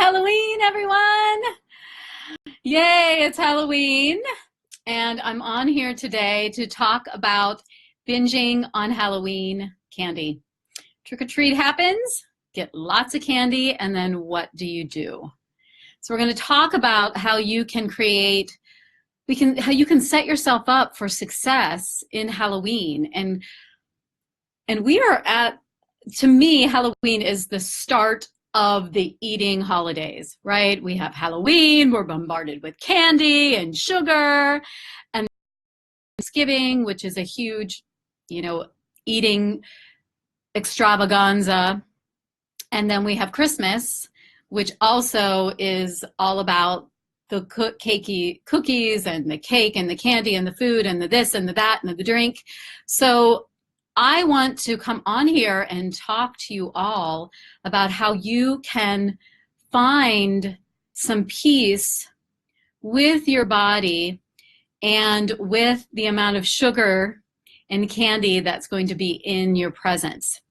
Halloween, everyone! Yay, it's Halloween. And I'm on here today to talk about binging on Halloween candy. Trick or treat happens, get lots of candy, and then what do you do? So we're going to talk about how you can how you can set yourself up for success in Halloween. And we are to me, Halloween is the start of the eating holidays, right? We have Halloween, we're bombarded with candy and sugar, and Thanksgiving, which is a huge, eating extravaganza. And then we have Christmas, which also is all about the cookies and the cake and the candy and the food and the this and the that and the drink. So I want to come on here and talk to you all about how you can find some peace with your body and with the amount of sugar and candy that's going to be in your presence.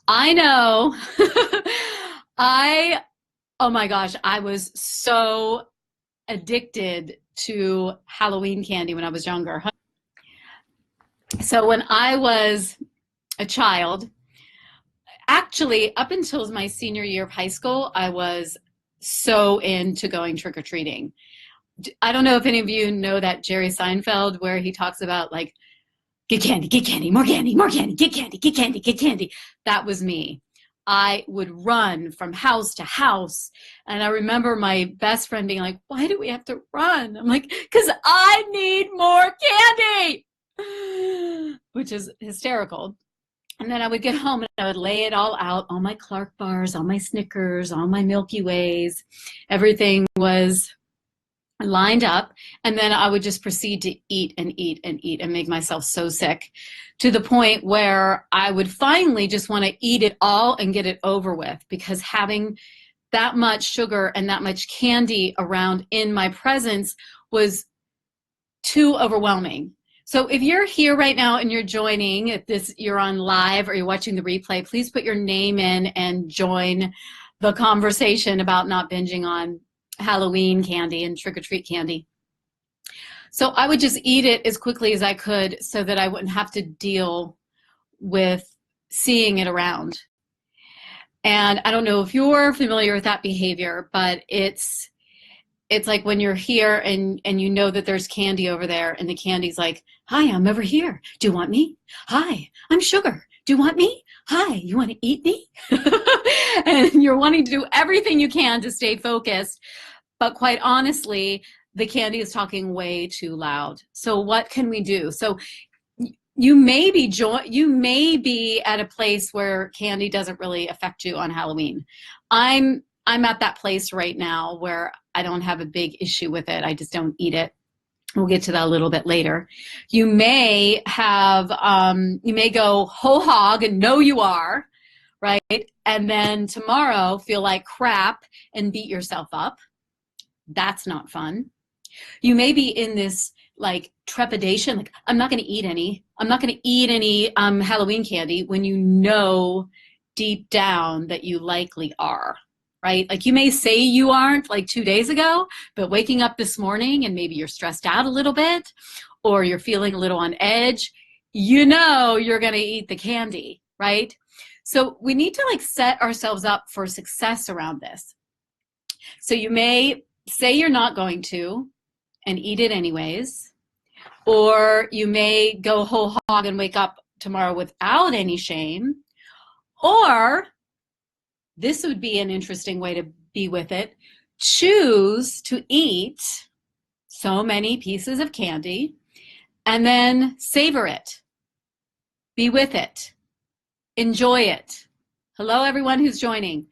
I know, oh my gosh, I was so addicted to Halloween candy when I was younger. So when I was a child, actually up until my senior year of high school, I was so into going trick-or-treating. I don't know if any of you know that Jerry Seinfeld where he talks about like, get candy, more candy, get candy, get candy, get candy. That was me. I would run from house to house. And I remember my best friend being like, why do we have to run? I'm like, because I need more candy. Which is hysterical. And then I would get home and I would lay it all out, all my Clark bars, all my Snickers, all my Milky Ways. Everything was lined up. And then I would just proceed to eat and eat and eat and make myself so sick to the point where I would finally just want to eat it all and get it over with, because having that much sugar and that much candy around in my presence was too overwhelming. So if you're here right now and you're joining, if you're on live or you're watching the replay, please put your name in and join the conversation about not binging on Halloween candy and trick-or-treat candy. So I would just eat it as quickly as I could so that I wouldn't have to deal with seeing it around. And I don't know if you're familiar with that behavior, but it's like when you're here and you know that there's candy over there and the candy's like, hi, I'm over here. Do you want me? Hi, I'm sugar. Do you want me? Hi, you want to eat me? And you're wanting to do everything you can to stay focused. But quite honestly, the candy is talking way too loud. So what can we do? So you may be at a place where candy doesn't really affect you on Halloween. I'm at that place right now where I don't have a big issue with it. I just don't eat it. We'll get to that a little bit later. You may go whole hog and know you are, right? And then tomorrow feel like crap and beat yourself up. That's not fun. You may be in this like trepidation, like I'm not going to eat any Halloween candy, when you know deep down that you likely are. Right? Like you may say you aren't like 2 days ago, but waking up this morning and maybe you're stressed out a little bit or you're feeling a little on edge, you're going to eat the candy, right? So we need to like set ourselves up for success around this. So you may say you're not going to and eat it anyways, or you may go whole hog and wake up tomorrow without any shame, or this would be an interesting way to be with it. Choose to eat so many pieces of candy and then savor it. Be with it. Enjoy it. Hello, everyone who's joining.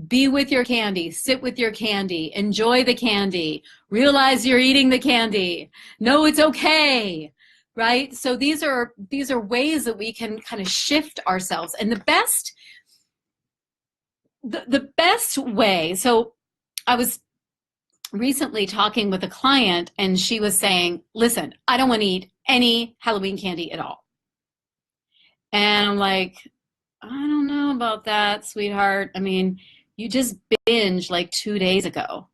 Be with your candy. Sit with your candy. Enjoy the candy. Realize you're eating the candy. Know it's okay. Right? So these are ways that we can kind of shift ourselves. And the best way, so I was recently talking with a client and she was saying, listen, I don't want to eat any Halloween candy at all. And I'm like, I don't know about that, sweetheart. I mean, You just binged like 2 days ago.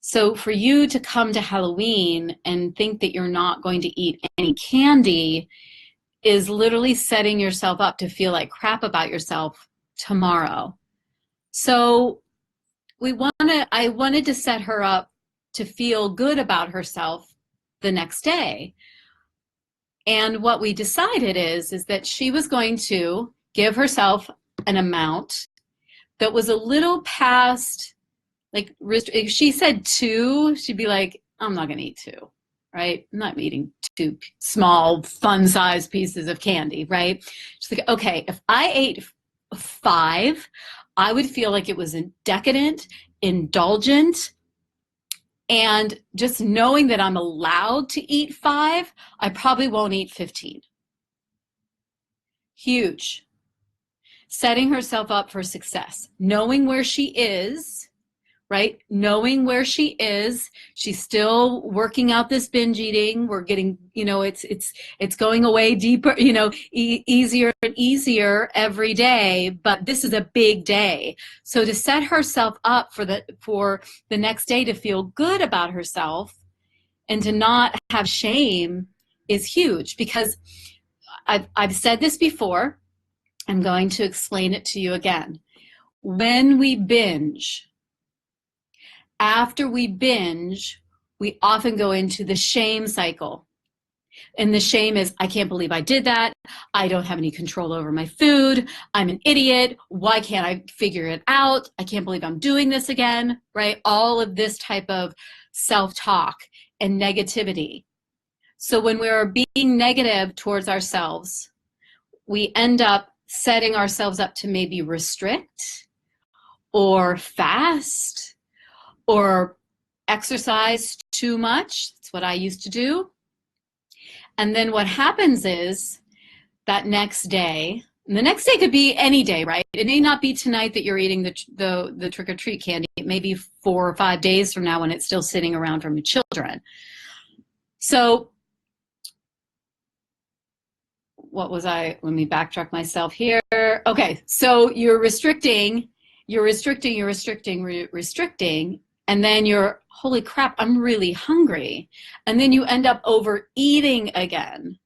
So for you to come to Halloween and think that you're not going to eat any candy is literally setting yourself up to feel like crap about yourself tomorrow. So I wanted to set her up to feel good about herself the next day. And what we decided is that she was going to give herself an amount that was a little past, like, if she said 2, she'd be like, I'm not going to eat 2, right? I'm not eating 2 small, fun-sized pieces of candy, right? She's like, okay, if I ate 5, I would feel like it was decadent, indulgent, and just knowing that I'm allowed to eat 5, I probably won't eat 15. Huge. Setting herself up for success, knowing where she is, right? Knowing where she is. She's still working out this binge eating. We're getting, it's going away deeper, easier and easier every day, but this is a big day. So to set herself up for the next day to feel good about herself and to not have shame is huge, because I've said this before. I'm going to explain it to you again. When we binge, after we binge, we often go into the shame cycle. And the shame is, I can't believe I did that. I don't have any control over my food. I'm an idiot. Why can't I figure it out? I can't believe I'm doing this again, right? All of this type of self-talk and negativity. So when we're being negative towards ourselves, we end up setting ourselves up to maybe restrict or fast or exercise too much. That's what I used to do. And then what happens is that next day, and the next day could be any day, right? It may not be tonight that you're eating the trick-or-treat candy. It may be 4 or 5 days from now when it's still sitting around from your children. So let me backtrack myself here. Okay, so you're restricting, and then you're, holy crap, I'm really hungry. And then you end up overeating again.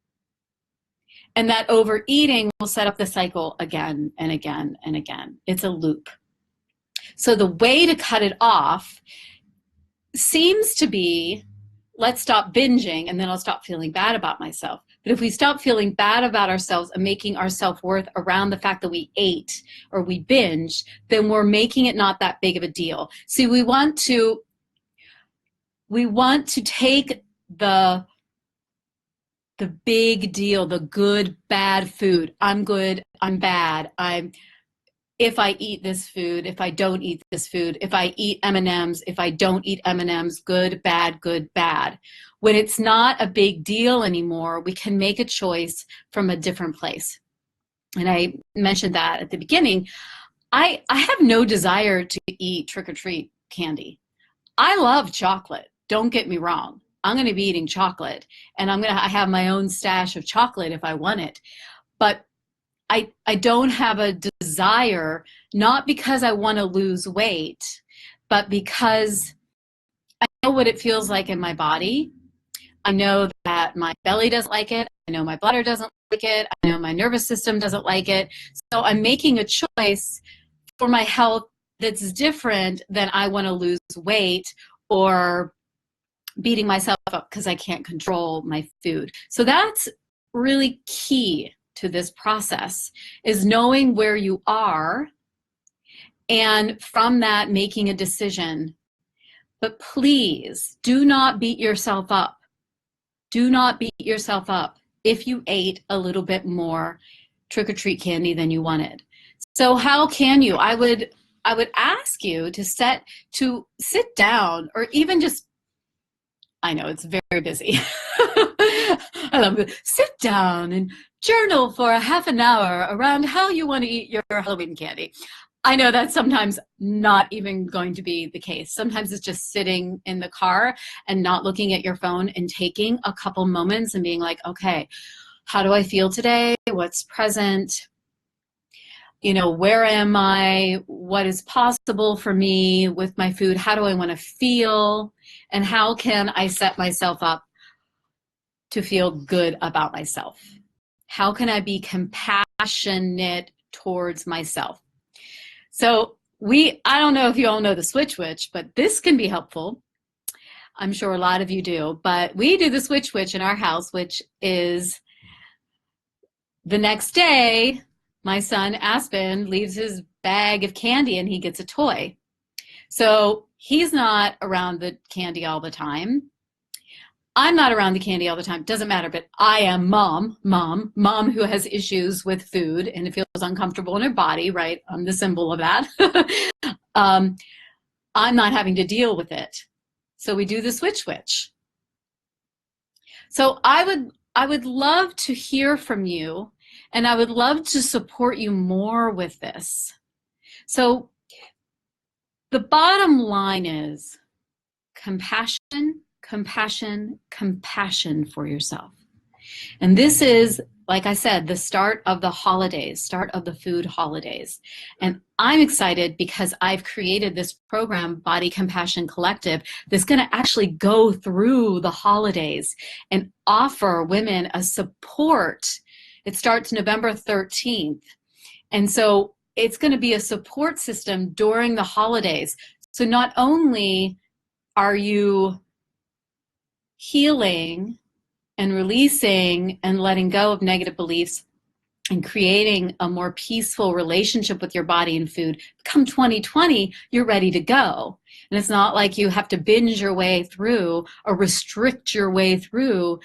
And that overeating will set up the cycle again and again and again. It's a loop. So the way to cut it off seems to be, let's stop binging and then I'll stop feeling bad about myself. But if we stop feeling bad about ourselves and making our self-worth around the fact that we ate or we binged, then we're making it not that big of a deal. See, we want to take the big deal, the good, bad food. I'm good, I'm bad. If I eat this food, if I don't eat this food, if I eat M&Ms, if I don't eat M&Ms, good, bad, good, bad. When it's not a big deal anymore, we can make a choice from a different place. And I mentioned that at the beginning. I have no desire to eat trick-or-treat candy. I love chocolate, don't get me wrong. I'm going to be eating chocolate, and I have my own stash of chocolate if I want it. But I don't have a desire, not because I want to lose weight, but because I know what it feels like in my body. I know that my belly doesn't like it. I know my bladder doesn't like it. I know my nervous system doesn't like it. So I'm making a choice for my health that's different than I want to lose weight or beating myself up because I can't control my food. So that's really key to this process, is knowing where you are and from that making a decision. But please do not beat yourself up. Do not beat yourself up if you ate a little bit more trick-or-treat candy than you wanted. So how can you? I would ask you to sit down, or even just, I know it's very busy. I love it. Sit down and journal for a half an hour around how you want to eat your Halloween candy. I know that's sometimes not even going to be the case. Sometimes it's just sitting in the car and not looking at your phone and taking a couple moments and being like, okay, how do I feel today? What's present? where am I? What is possible for me with my food? How do I want to feel? And how can I set myself up to feel good about myself? How can I be compassionate towards myself? So I don't know if you all know the Switch Witch, but this can be helpful. I'm sure a lot of you do, but we do the Switch Witch in our house, which is the next day, my son Aspen leaves his bag of candy and he gets a toy. So he's not around the candy all the time. I'm not around the candy all the time. Doesn't matter, but I am mom who has issues with food and it feels uncomfortable in her body, right? I'm the symbol of that. I'm not having to deal with it. So we do the Switch Witch. So I would love to hear from you, and I would love to support you more with this. So the bottom line is compassion, compassion, compassion for yourself. And this is, like I said, the start of the holidays, start of the food holidays. And I'm excited because I've created this program, Body Compassion Collective, that's going to actually go through the holidays and offer women a support. It starts November 13th. And so it's going to be a support system during the holidays. So not only are you healing and releasing and letting go of negative beliefs and creating a more peaceful relationship with your body and food, come 2020, you're ready to go. And it's not like you have to binge your way through or restrict your way through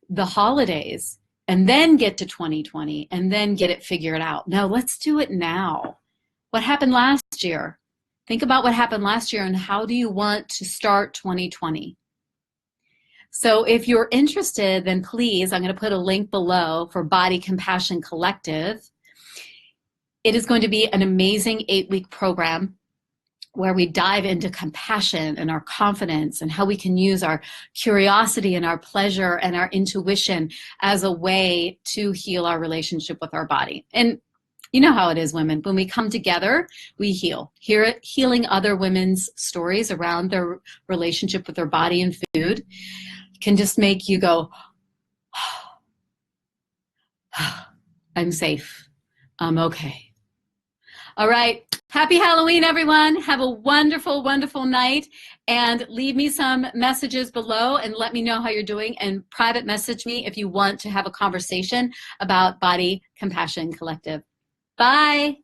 the holidays and then get to 2020 and then get it figured out. No, let's do it now. What happened last year? Think about what happened last year and how do you want to start 2020? So if you're interested, then please, I'm going to put a link below for Body Compassion Collective. It is going to be an amazing 8-week program where we dive into compassion and our confidence and how we can use our curiosity and our pleasure and our intuition as a way to heal our relationship with our body. And you know how it is, women. When we come together, we heal. Healing other women's stories around their relationship with their body and food can just make you go, I'm safe. I'm okay. All right. Happy Halloween, everyone. Have a wonderful, wonderful night. And leave me some messages below and let me know how you're doing. And private message me if you want to have a conversation about Body Compassion Collective. Bye.